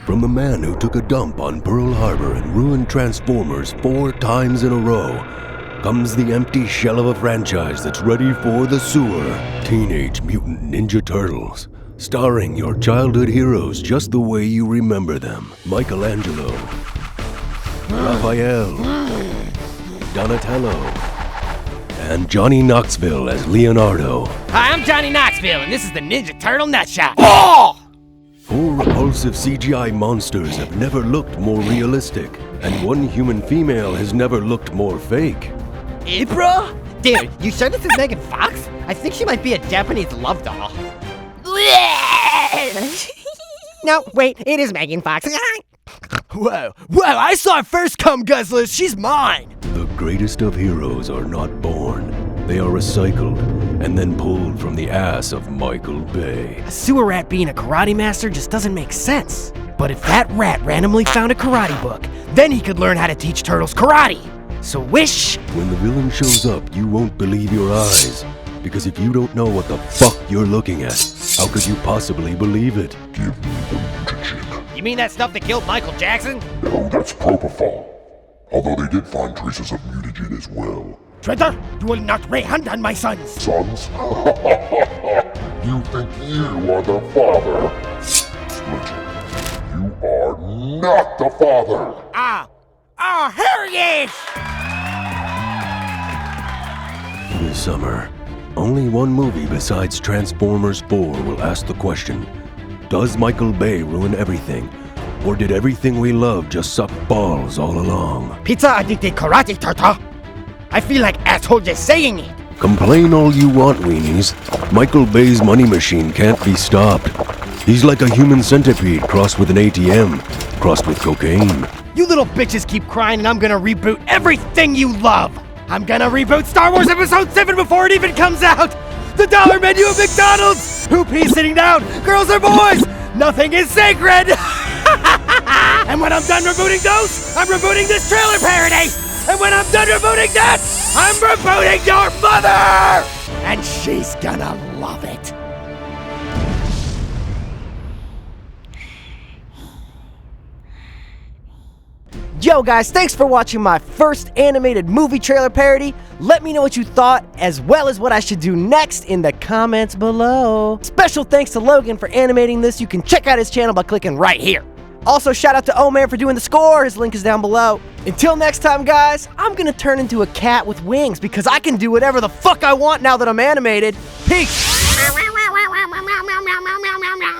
From the man who took a dump on Pearl Harbor and ruined Transformers 4 times in a row, comes the empty shell of a franchise that's ready for the sewer. Teenage Mutant Ninja Turtles. Starring your childhood heroes just the way you remember them. Michelangelo, Rafael, Donatello, and Johnny Knoxville as Leonardo. Hi, I'm Johnny Knoxville, and this is the Ninja Turtle Nutshot. Oh! 4 repulsive CGI monsters have never looked more realistic, and 1 human female has never looked more fake. April? Dude, you sure this is Megan Fox? I think she might be a Japanese love doll. No, wait, it is Megan Fox. Whoa, I saw her first cum guzzler, she's mine! The greatest of heroes are not born. They are recycled and then pulled from the ass of Michael Bay. A sewer rat being a karate master just doesn't make sense. But if that rat randomly found a karate book, then he could learn how to teach turtles karate. So wish! When the villain shows up, you won't believe your eyes. Because if you don't know what the fuck you're looking at, how could you possibly believe it? Give me the mutagen. You mean that stuff that killed Michael Jackson? No, that's propofol. Although they did find traces of mutagen as well. Traitor, you will not lay hand on my sons! Sons? You think you are the father? Legend, you are not the father! Here he is! This summer, only one movie besides Transformers 4 will ask the question, does Michael Bay ruin everything? Or did everything we love just suck balls all along? Pizza addicted karate turtle! I feel like asshole just saying it! Complain all you want, weenies. Michael Bay's money machine can't be stopped. He's like a human centipede crossed with an ATM, crossed with cocaine. You little bitches keep crying and I'm gonna reboot everything you love! I'm gonna reboot Star Wars Episode 7 before it even comes out! The dollar menu of McDonald's! Who pees sitting down? Girls or boys? Nothing is sacred! And when I'm done rebooting those, I'm rebooting this trailer parody! And when I'm done rebooting that, I'm rebooting your mother! And she's gonna love it. Yo guys, thanks for watching my first animated movie trailer parody. Let me know what you thought, as well as what I should do next in the comments below. Special thanks to Logan for animating this. You can check out his channel by clicking right here. Also, shout out to O-Man for doing the score. His link is down below. Until next time, guys, I'm gonna turn into a cat with wings because I can do whatever the fuck I want now that I'm animated. Peace!